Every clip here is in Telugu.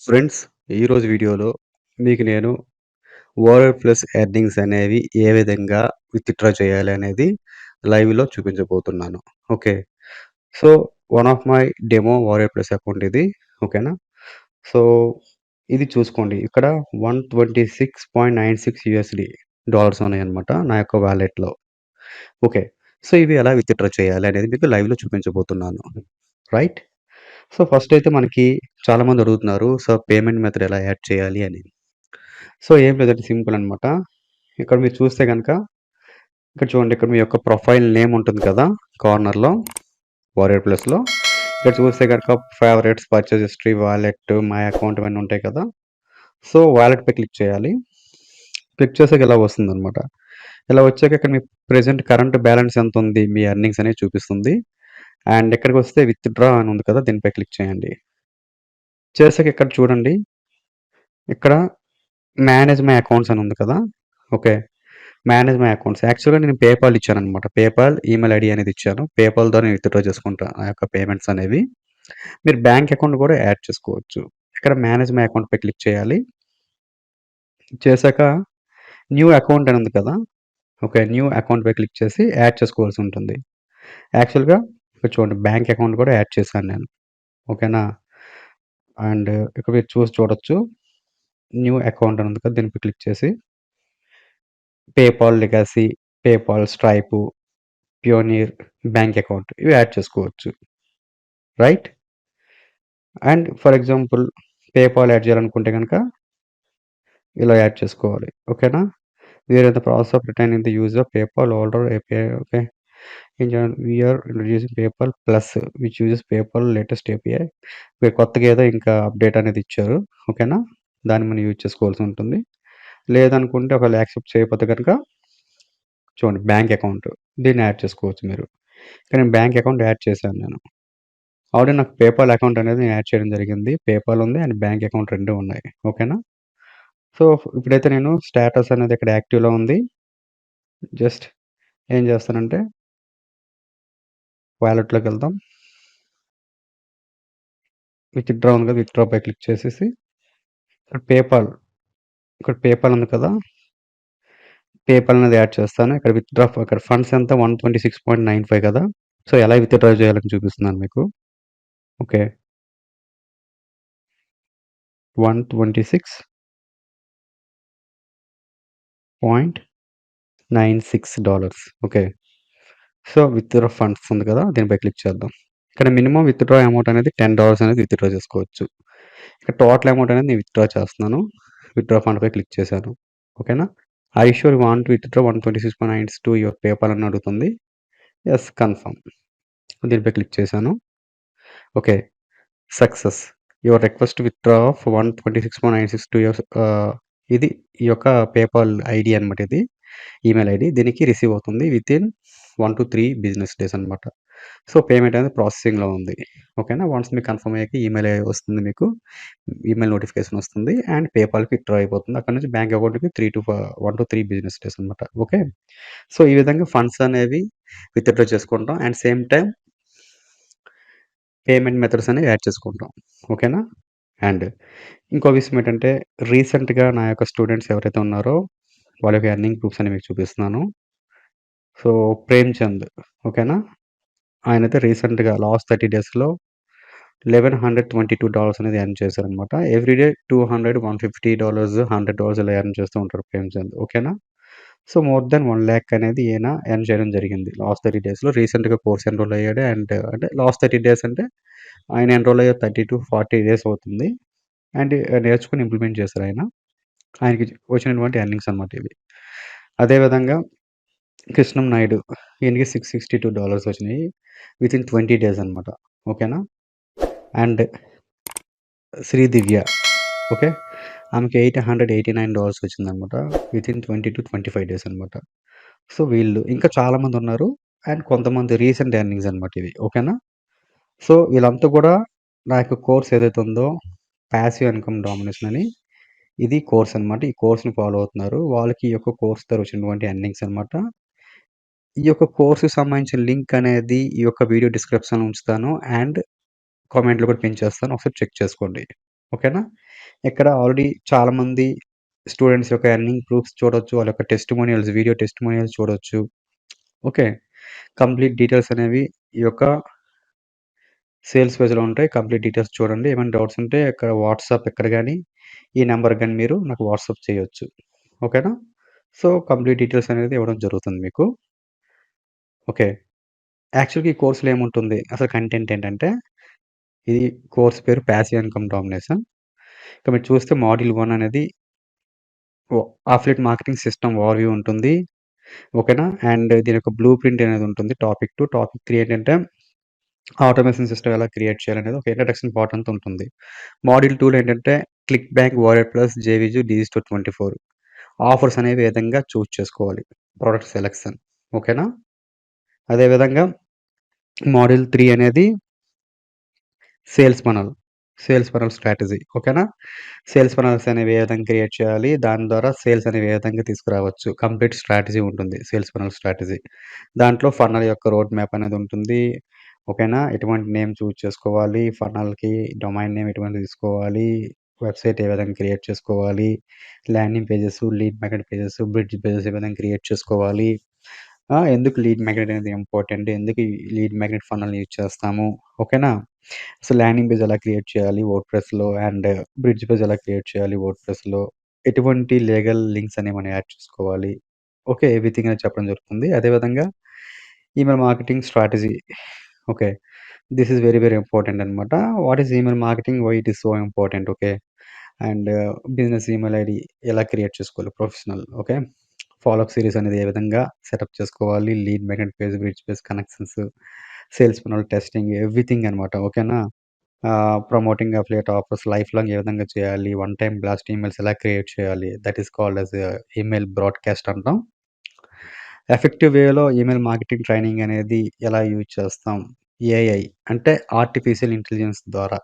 ఫ్రెండ్స్, ఈరోజు వీడియోలో మీకు నేను ఓఆర్ఆర్ ప్లస్ ఎర్నింగ్స్ అనేవి ఏ విధంగా విత్‌డ్రా చేయాలి అనేది లైవ్‌లో చూపించబోతున్నాను. Okay. So, one of my demo ORR plus account ఇది. ఓకేనా. సో, ఇది చూసుకోండి. ఇక్కడ $126.96 డాలర్స్ ఉన్నాయన్నమాట నా యొక్క వాలెట్‌లో. ఓకే. సో, ఇవి ఎలా విత్‌డ్రా చేయాలి అనేది మీకు లైవ్‌లో చూపించబోతున్నాను. రైట్. సో, ఫస్ట్ అయితే మనకి చాలామంది అడుగుతున్నారు. సో, పేమెంట్ మెథడ్ ఎలా యాడ్ చేయాలి అని. సో, ఏం లేదండి, సింపుల్ అనమాట. ఇక్కడ మీరు చూస్తే గనక, ఇక్కడ చూడండి, ఇక్కడ మీ యొక్క ప్రొఫైల్ నేమ్ ఉంటుంది కదా! కార్నర్‌లో వారియర్ ప్లస్‌లో. ఇక్కడ చూస్తే గనక favourites, purchase history, wallet, my account ఇవన్నీ ఉంటాయి కదా! సో, వాలెట్‌పై క్లిక్ చేయాలి. క్లిక్ చేసాక ఇలా వస్తుందనమాట. ఇలా వచ్చాక ఇక్కడ మీ ప్రెజెంట్ కరెంట్ బ్యాలెన్స్ ఎంతుంది, మీ ఎర్నింగ్స్ అనేవి చూపిస్తుంది. అండ్ ఇక్కడికొస్తే విత్‌డ్రా అని ఉంది కదా! దీనిపై క్లిక్ చేయండి. చేసాక ఇక్కడ చూడండి, ఇక్కడ మేనేజ్ మై అకౌంట్స్ అని ఉంది కదా! ఓకే. Manage my accounts. యాక్చువల్‌గా నేను పేపాల్ ఇచ్చాననమాట. పేపాల్ ఈమెయిల్ ఐడీ అనేది ఇచ్చాను. పేపాల్ ద్వారా నేను విత్‌డ్రా చేసుకుంటా ఆ యొక్క పేమెంట్స్ అనేవి. మీరు బ్యాంక్ అకౌంట్ కూడా యాడ్ చేసుకోవచ్చు. ఇక్కడ మేనేజ్ మై అకౌంట్‌పై క్లిక్ చేయాలి. చేశాక న్యూ అకౌంట్ అని ఉంది కదా! ఓకే. న్యూ అకౌంట్‌పై క్లిక్ చేసి యాడ్ చేసుకోవాల్సి ఉంటుంది. యాక్చువల్‌గా ఇక్కడ చూడండి, బ్యాంక్ అకౌంట్ కూడా యాడ్ చేశాను నేను. ఓకేనా. అండ్ ఇక్కడ మీరు చూడొచ్చు. న్యూ అకౌంట్ అని ఉంది కదా! దీనిపై క్లిక్ చేసి PayPal legacy, PayPal, Stripe, Payoneer, bank account ఇవి యాడ్ చేసుకోవచ్చు. Right. And for example PayPal add చేయాలనుకుంటే గనక ఇలా యాడ్ చేసుకోవాలి. ఓకేనా. Where are the process of returning the use of PayPal older API. Okay. In general we are introducing PayPal plus which uses PayPal latest API. మీరు కొత్తగా ఏదో ఇంకా అప్డేట్ అనేది ఇచ్చారు. ఓకేనా. దాన్ని మనం యూజ్ చేసుకోవాల్సి ఉంటుంది. లేదనుకుంటే ఒకవేళ యాక్సెప్ట్ చేయకపోతే గనక చూడండి, బ్యాంక్ అకౌంట్ దీన్ని యాడ్ చేసుకోవచ్చు మీరు. ఇక్కడ నేను బ్యాంక్ అకౌంట్ యాడ్ చేశాను నేను. ఆల్రెడీ నాకు పేపాల్ అకౌంట్ అనేది నేను యాడ్ చేయడం జరిగింది. పేపాల్ ఉంది అండ్ బ్యాంక్ అకౌంట్ 2 ఉన్నాయి. ఓకేనా. సో, ఇప్పుడైతే నేను స్టేటస్ అనేది ఇక్కడ యాక్టివ్‌లో ఉంది. జస్ట్ ఏం చేస్తానంటే వాలెట్‌లోకెళ్దాం. విత్‌డ్రా ఉంది కదా! విత్‌డ్రాపై క్లిక్ చేసేసి ఇక్కడ పేపాల్ ఉంది కదా! పేపాల్ అనేది యాడ్ చేస్తాను. ఇక్కడ ఇక్కడ ఫండ్స్ ఎంత 126.95 కదా! సో, ఎలా విత్‌డ్రా చేయాలని చూపిస్తున్నాను మీకు. Okay. 126.96 dollars. Okay. So, withdraw funds ఉంది కదా! దీనిపై క్లిక్ చేద్దాం. ఇక్కడ మినిమమ్ విత్‌డ్రా అమౌంట్ అనేది $10 అనేది విత్‌డ్రా చేసుకోవచ్చు. ఇక్కడ టోటల్ అమౌంట్ అనేది నేను విత్‌డ్రా చేస్తున్నాను. విత్‌డ్రా ఫండ్‌పై క్లిక్ చేశాను. ఓకేనా. I you sure you want to withdraw 126.96 to your PayPal అని అడుగుతుంది. Yes, confirm. దీనిపై క్లిక్ చేశాను. Okay. Success. Your request withdraw of 126.96 to your ఇది ఈ యొక్క పేపాల్ ఐడీ అనమాట ఇది. Email ID. దీనికి రిసీవ్ అవుతుంది వితిన్ 1-3 బిజినెస్ డేస్ అనమాట. సో, పేమెంట్ అనేది ప్రాసెసింగ్‌లో ఉంది. ఓకేనా. వన్స్ మీకు కన్ఫర్మ్ అయ్యాక ఈమెయిల్ వస్తుంది మీకు. ఈమెయిల్ నోటిఫికేషన్ వస్తుంది అండ్ పేపాల్‌కి విత్‌డ్రా అయిపోతుంది. అక్కడి నుంచి బ్యాంక్ అకౌంట్‌కి 1-3 బిజినెస్ డేస్ అనమాట. ఓకే. సో, ఈ విధంగా ఫండ్స్ అనేవి విత్‌డ్రా చేసుకుంటాం and same time payment methods అనేవి యాడ్ చేసుకుంటాం. ఓకేనా. అండ్ ఇంకో విషయం ఏంటంటే, రీసెంట్‌గా నా యొక్క స్టూడెంట్స్ ఎవరైతే ఉన్నారో వాళ్ళ యొక్క ఎర్నింగ్ ప్రూఫ్స్ అనేవి మీకు చూపిస్తున్నాను. సో, ప్రేమ్‌చంద్. ఓకేనా. ఆయనైతే రీసెంట్‌గా లాస్ట్ 30 డేస్‌లో $1,122 అనేది ఎర్న్ చేశారనమాట. ఎవ్రీడే $200, $150, $100 ఇలా ఎర్న్ చేస్తూ ఉంటారు ప్రేమ్‌చంద్. ఓకేనా. సో, మోర్ దాన్ 1,00,000 అనేది ఈయన ఎర్న్ చేయడం జరిగింది లాస్ట్ 30 డేస్‌లో. రీసెంట్‌గా కోర్స్ ఎన్రోల్ అయ్యాడు అండ్ అంటే లాస్ట్ 30 డేస్ అంటే ఆయన ఎన్రోల్ అయ్యే 30-40 డేస్ అవుతుంది. అండ్ నేర్చుకొని ఇంప్లిమెంట్ చేశారాయన. ఆయనకి వచ్చినటువంటి ఎర్నింగ్స్ అనమాట ఇవి. అదే విధంగా కృష్ణం నాయుడు, ఈయనకి $662 వచ్చినాయి వితిన్ 20 డేస్ అనమాట. ఓకేనా. అండ్ శ్రీదివ్య. ఓకే. ఆమెకి $889 వచ్చిందనమాట వితిన్ 20-25 డేస్ అనమాట. సో, వీళ్ళు ఇంకా చాలామందున్నారు అండ్ కొంతమంది రీసెంట్ ఎర్నింగ్స్ అనమాట ఇవి. ఓకేనా. సో, వీళ్ళంతా కూడా నా యొక్క కోర్స్ ఏదైతే ఉందో పాసివ్ ఇన్‌కమ్ డామినేషన్ అని, ఇది కోర్స్ అనమాట. ఈ కోర్స్‌ని ఫాలో అవుతున్నారు. వాళ్ళకి ఈ యొక్క కోర్స్ ద్వారా వచ్చినటువంటి ఎర్నింగ్స్ అనమాట. ఈ యొక్క కోర్స్‌కి సంబంధించిన లింక్ అనేది ఈ యొక్క వీడియో డిస్క్రిప్షన్‌లో ఉంచుతాను అండ్ కామెంట్‌లో కూడా పిన్ చేస్తాను. ఒకసారి చెక్ చేసుకోండి. ఓకేనా? ఇక్కడ ఆల్రెడీ చాలామంది స్టూడెంట్స్ యొక్క ఎర్నింగ్ ప్రూఫ్స్ చూడొచ్చు. వాళ్ళ యొక్క టెస్టిమోనియల్స్, వీడియో టెస్టిమోనియల్స్ చూడొచ్చు. ఓకే. కంప్లీట్ డీటెయిల్స్ అనేవి ఈ యొక్క సేల్స్ పేజ్‌లో ఉంటాయి. కంప్లీట్ డీటెయిల్స్ చూడండి. ఏమైనా డౌట్స్ ఉంటే ఇక్కడ వాట్సాప్ ఇక్కడ గాని, ఈ నంబర్‌కి గాని మీరు నాకు వాట్సాప్ చేయొచ్చు. ఓకేనా? సో, కంప్లీట్ డీటెయిల్స్ అనేది ఇవ్వడం జరుగుతుంది మీకు. ఓకే. యాక్చువల్‌గా ఈ కోర్స్‌లో ఏముంటుంది? అసలు కంటెంట్ ఏంటంటే, ఇది కోర్స్ పేరు పాసివ్ ఇన్‌కమ్ డామినేషన్. ఇక్కడ మీరు చూస్తే మాడ్యూల్ 1 అనేది ఓ అఫిలియేట్ మార్కెటింగ్ సిస్టమ్ ఓవర్‌వ్యూ ఉంటుంది. ఓకేనా? అండ్ దీని యొక్క బ్లూ ప్రింట్ అనేది ఉంటుంది. టాపిక్ 2. టాపిక్ 3 ఏంటంటే, ఆటోమేషన్ సిస్టమ్ ఎలా క్రియేట్ చేయాలనేది ఒక ఇంట్రడక్షన్ పార్ట్ అంతా ఉంటుంది. మాడ్యూల్ 2లో ఏంటంటే, click bank, wallet plus, JVZoo, Digistore 24 offers అనేవి ఏ విధంగా చూజ్ చేసుకోవాలి. Product selection. ఓకేనా? అదే విధంగా మాడ్యూల్ 3 అనేది sales funnel. Sales funnel strategy. ఓకేనా? సేల్స్ ఫనల్స్ అనేవి ఏ విధంగా క్రియేట్ చేయాలి? దాని ద్వారా సేల్స్ అనేవి ఏ విధంగా తీసుకురావచ్చు? కంప్లీట్ స్ట్రాటజీ ఉంటుంది. Sales funnel strategy. దాంట్లో ఫనల్ యొక్క రోడ్ మ్యాప్ అనేది ఉంటుంది. ఓకేనా? ఎటువంటి నేమ్ చూజ్ చేసుకోవాలి? ఫనల్‌కి డొమైన్ నేమ్ ఎటువంటిది తీసుకోవాలి? వెబ్‌సైట్ ఏ విధంగా క్రియేట్ చేసుకోవాలి? Landing pages, lead magnet pages, bridge pages ఏ విధంగా క్రియేట్ చేసుకోవాలి? ఎందుకు లీడ్ మాగ్నెట్ అనేది ఇంపార్టెంట్? ఎందుకు ఈ లీడ్ మాగ్నెట్ ఫనల్‌ని యూజ్ చేస్తాము? ఓకేనా? అసలు ల్యాండింగ్ పేజ్ ఎలా క్రియేట్ చేయాలి వర్డ్‌ప్రెస్‌లో అండ్ బ్రిడ్జ్ పేజ్ ఎలా క్రియేట్ చేయాలి వర్డ్‌ప్రెస్‌లో? ఎటువంటి లీగల్ లింక్స్ అనేవి మనం యాడ్ చేసుకోవాలి? ఓకే. ఎవ్రీథింగ్ అని చెప్పడం జరుగుతుంది. అదే విధంగా email marketing strategy. Okay. This is very very important అన్నమాట. What is email marketing? Why it is so important? Okay. And business email ID ఎలా క్రియేట్ చేసుకోవాలి professional. Okay. Follow up series అనేది ఏ విధంగా సెటప్ చేసుకోవాలి? Lead magnet page, bridge page connections, sales funnel testing everything అన్నమాట. ఓకేనా? Promoting affiliate offers life long ఏ విధంగా చేయాలి? వన్ టైమ్ బ్లాస్ట్ ఈమెయిల్స్ ఎలా క్రియేట్ చేయాలి? That is called as email broadcast అంటాం. ఎఫెక్టివ్ వేలో ఈమెయిల్ మార్కెటింగ్ ట్రైనింగ్ అనేది ఎలా యూజ్ చేస్తాం? ఏఐ అంటే ఆర్టిఫిషియల్ ఇంటెలిజెన్స్ ద్వారా.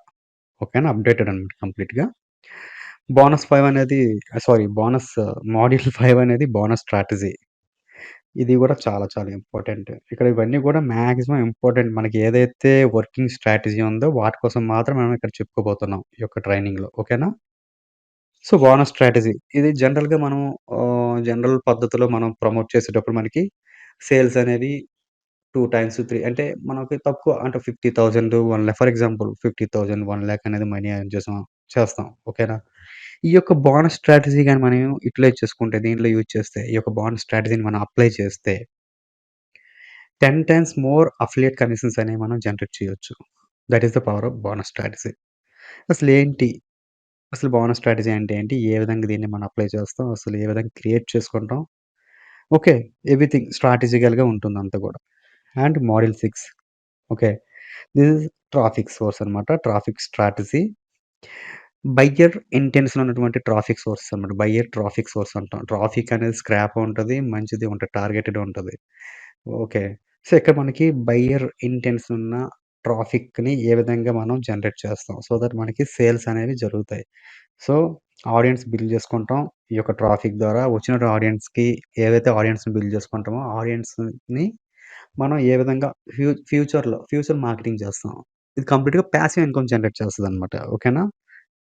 ఓకేనా? అప్‌డేటెడ్ అనమాట కంప్లీట్‌గా. బోనస్ 5 అనేది బోనస్ మాడ్యూల్ 5 అనేది బోనస్ స్ట్రాటజీ. ఇది గూడా చాలా చాలా ఇంపార్టెంట్. ఇక్కడ ఇవన్నీ గూడా మాక్సిమం ఇంపార్టెంట్. మనకి ఏదైతే వర్కింగ్ స్ట్రాటజీ ఉందో వాటి కోసం మాత్రం మనం ఇక్కడ చెప్పుకోబోతున్నాం. ఈ యొక్క ట్రైనింగ్‌లో. ఓకేనా? So, bonus strategy. ఇది జనరల్‌గా మనం జనరల్ పద్ధతిలో మనం ప్రమోట్ చేసేటప్పుడు మనకి సేల్స్ అనేవి 2 టైమ్స్ 3 అంటే మనకి తక్కువ అంటే 50,000, 1,00,000 ఫర్ ఎగ్జాంపుల్ 50,000, 1,00,000 అనేది మనీ ఎర్న్ చేస్తాం. ఓకేనా? ఈ యొక్క బోనస్ స్ట్రాటజీ గాని మనం యుటిలైజ్ చేసుకుంటే దీంట్లో యూజ్ చేస్తే ఈ యొక్క బోనస్ స్ట్రాటజీని మనం అప్లై చేస్తే 10 టైమ్స్ మోర్ అఫిలియేట్ కమిషన్స్ అనేవి మనం జనరేట్ చేయొచ్చు. That is the power of bonus strategy. అసలేంటి? అసలు బోనస్ స్ట్రాటజీ అంటే ఏంటి? ఏ విధంగా దీన్ని మనం అప్లై చేస్తాం? అసలు ఏ విధంగా క్రియేట్ చేసుకుంటాం? ఓకే. ఎవ్రీథింగ్ స్ట్రాటజికల్‌గా ఉంటుందంతా గూడా. And model 6 okay. This is traffic source అనమాట. Traffic strategy. బయ్యర్ ఇంటెన్షన్ ఉన్నటువంటి ట్రాఫిక్ సోర్స్ అనమాట. బయ్యర్ ట్రాఫిక్ సోర్స్ అంటాం. ట్రాఫిక్ అనేది స్క్రాప్ ఉంటది. మంచిది ఉంటది. టార్గెటెడ్ ఉంటది. ఓకే. సో, ఇక్కడ మనకి బయ్యర్ ఇంటెన్షన్ ఉన్న ట్రాఫిక్‌ని ఏ విధంగా మనం జనరేట్ చేస్తాం. సో దట్ మనకి సేల్స్ అనేవి జరుగుతాయి. సో, ఆడియన్స్ బిల్డ్ చేసుకుంటాం. ఈ యొక్క ట్రాఫిక్ ద్వారా వచ్చిన ఆడియన్స్‌కి ఏవైతే ఆడియన్స్‌ని బిల్డ్ చేసుకుంటామో ఆడియన్స్‌ని మనం ఏ విధంగా ఫ్యూచర్ మార్కెటింగ్ చేస్తాం. ఇది కంప్లీట్‌గా పాసివ్ ఇన్‌కమ్ జనరేట్ చేస్తదనమాట. ఓకేనా?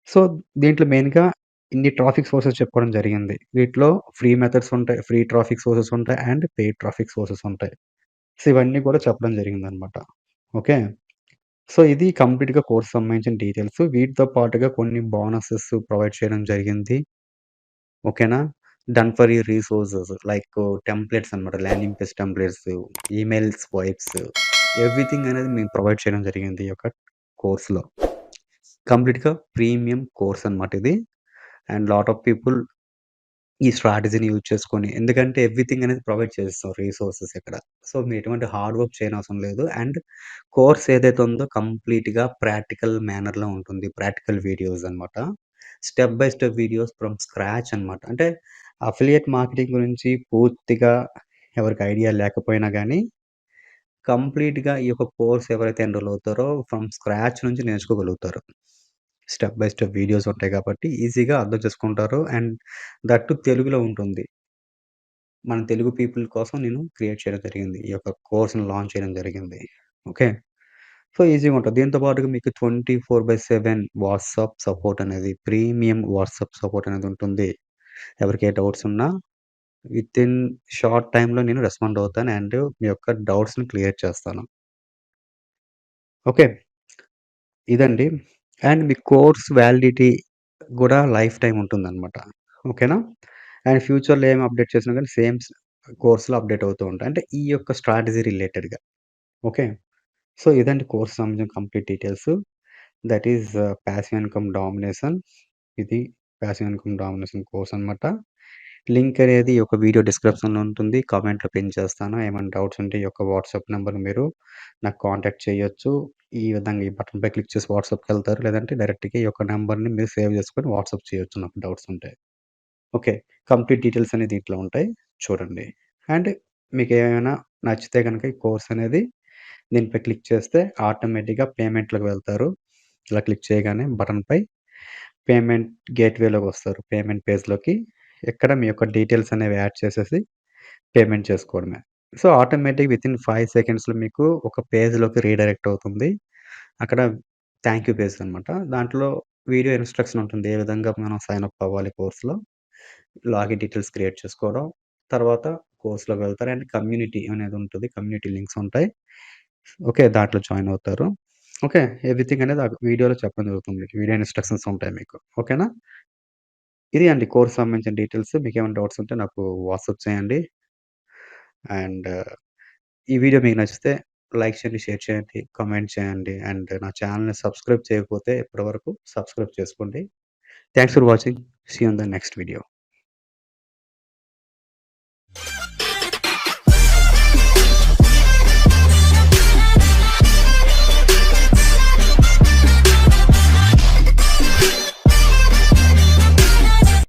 సో, దీంట్లో మెయిన్‌గా ఇన్ని ట్రాఫిక్ సోర్సెస్ చెప్పుకోవడం జరిగింది. వీటిలో ఫ్రీ మెథడ్స్ ఉంటాయి. ఫ్రీ ట్రాఫిక్ సోర్సెస్ ఉంటాయి. అండ్ పెయిడ్ ట్రాఫిక్ సోర్సెస్ ఉంటాయి. సో, ఇవన్నీ కూడా చెప్పడం జరిగిందనమాట. ఓకే. సో, ఇది కంప్లీట్‌గా కోర్స్ సంబంధించిన డీటెయిల్స్. వీటితో పాటుగా కొన్ని బోనసెస్ ప్రొవైడ్ చేయడం జరిగింది. ఓకేనా? Done for you resources like templates అనమాట. Landing page templates, email swipes everything అనేది మేము ప్రొవైడ్ చేయడం జరిగింది ఈ యొక్క కోర్స్‌లో. కంప్లీట్‌గా ప్రీమియం కోర్స్ అనమాట ఇది. అండ్ లాట్ ఆఫ్ పీపుల్ ఈ స్ట్రాటజీని యూజ్ చేసుకొని ఎందుకంటే ఎవ్రీథింగ్ అనేది ప్రొవైడ్ చేస్తాం రిసోర్సెస్ ఇక్కడ. సో, మీరు ఎటువంటి హార్డ్ వర్క్ చేయనవసరం లేదు. అండ్ కోర్స్ ఏదైతే ఉందో కంప్లీట్‌గా ప్రాక్టికల్ మేనర్‌లో ఉంటుంది. ప్రాక్టికల్ వీడియోస్ అనమాట. Step by step videos from scratch అనమాట. అంటే అఫిలియేట్ మార్కెటింగ్ గురించి పూర్తిగా ఎవరికి ఐడియా లేకపోయినా గానీ, కంప్లీట్‌గా ఈ యొక్క కోర్స్ ఎవరైతే ఎన్రోల్ అవుతారో ఫ్రమ్ స్క్రాచ్ నుంచి నేర్చుకోగలుగుతారు. స్టెప్ బై స్టెప్ వీడియోస్ ఉంటాయి కాబట్టి ఈజీగా అర్థం చేసుకుంటారు. అండ్ దట్ టూ తెలుగులో ఉంటుంది. మన తెలుగు పీపుల్ కోసం నేను క్రియేట్ చేయడం జరిగింది. ఈ యొక్క కోర్స్‌ని లాంచ్ చేయడం జరిగింది. ఓకే. సో, ఈజీగా ఉంటది. దీంతో పాటుగా మీకు 24/7 వాట్సాప్ సపోర్ట్ అనేది, ప్రీమియం వాట్సాప్ సపోర్ట్ అనేది ఉంటుంది. ఎవరికి ఏ డౌట్స్ ఉన్నా వితిన్ షార్ట్ టైమ్‌లో నేను రెస్పాండ్ అవుతాను. అండ్ మీ యొక్క డౌట్స్‌ని క్లియర్ చేస్తాను. ఓకే. ఇదండి. అండ్ మీ కోర్స్ వ్యాలిడిటీ గూడా లైఫ్ టైమ్ ఉంటుందనమాట. ఓకేనా? అండ్ ఫ్యూచర్‌లో ఏమి అప్‌డేట్ చేసినా గాని సేమ్ కోర్స్‌లో అప్‌డేట్ అవుతూ ఉంటాయి. అంటే ఈ యొక్క స్ట్రాటజీ రిలేటెడ్‌గా. ఓకే. సో, ఇదండి కోర్స్ సంబంధించిన complete details. That is passive income domination. ఇది పాసివ్ ఇన్‌కమ్ డామినేషన్ కోర్స్ అనమాట. లింక్ అనేది ఈ యొక్క వీడియో డిస్క్రిప్షన్‌లో ఉంటుంది. కామెంట్‌లో పిన్ చేస్తాను. ఏమైనా డౌట్స్ ఉంటే ఈ యొక్క వాట్సాప్ నంబర్‌ని మీరు నాకు కాంటాక్ట్ చేయొచ్చు. ఈ విధంగా ఈ బటన్‌పై క్లిక్ చేసి వాట్సాప్‌కెళ్తారు. లేదంటే డైరెక్ట్‌గా ఈ యొక్క నంబర్‌ని మీరు సేవ్ చేసుకొని వాట్సాప్ చేయొచ్చు నాకు డౌట్స్ ఉంటే. ఓకే. కంప్లీట్ డీటెయిల్స్ అన్ని దీంట్లో ఉంటాయి. చూడండి. అండ్ మీకేమైనా నచ్చితే గనక ఈ కోర్స్ అనేది దీనిపై క్లిక్ చేస్తే ఆటోమేటిక్‌గా పేమెంట్‌లోకి వెళ్తారు. ఇలా క్లిక్ చేయగానే బటన్‌పై పేమెంట్ గేట్‌వేలోకొస్తారు. పేమెంట్ పేజ్‌లోకి. ఇక్కడ మీ యొక్క డీటెయిల్స్ అనేవి యాడ్ చేసేసి పేమెంట్ చేసుకోవడమే. సో, ఆటోమేటిక్ వితిన్ 5 సెకండ్స్‌లో మీకు ఒక పేజ్‌లోకి రీడైరెక్ట్ అవుతుంది. అక్కడ థాంక్ యూ పేజ్ అనమాట. దాంట్లో వీడియో ఇన్‌స్ట్రక్షన్ ఉంటుంది. ఏ విధంగా మనం సైన్ అప్ అవ్వాలి కోర్స్‌లో. లాగిన్ డీటెయిల్స్ క్రియేట్ చేసుకోవడం. తర్వాత కోర్స్‌లోకి వెళ్తారు. అండ్ కమ్యూనిటీ అనేది ఉంటది. కమ్యూనిటీ లింక్స్ ఉంటాయి. ఓకే. దాంట్లో జాయిన్ అవుతారు. ఓకే. ఎవ్రీథింగ్ అనేది ఆ వీడియోలో చెప్పడం జరుగుతుంది. వీడియో ఇన్‌స్ట్రక్షన్స్ ఉంటాయి మీకు. ఓకేనా? ఇది అండి కోర్స్ సంబంధించిన డీటెయిల్స్. మీకేమైనా డౌట్స్ ఉంటే నాకు వాట్సాప్ చేయండి. అండ్ ఈ వీడియో మీకు నచ్చితే లైక్ చేయండి, షేర్ చేయండి, కామెంట్ చేయండి. అండ్ నా ఛానెల్‌ని సబ్స్క్రైబ్ చేయకపోతే ఇప్పటివరకు సబ్స్క్రైబ్ చేసుకోండి. Thanks for watching. See you on the next video.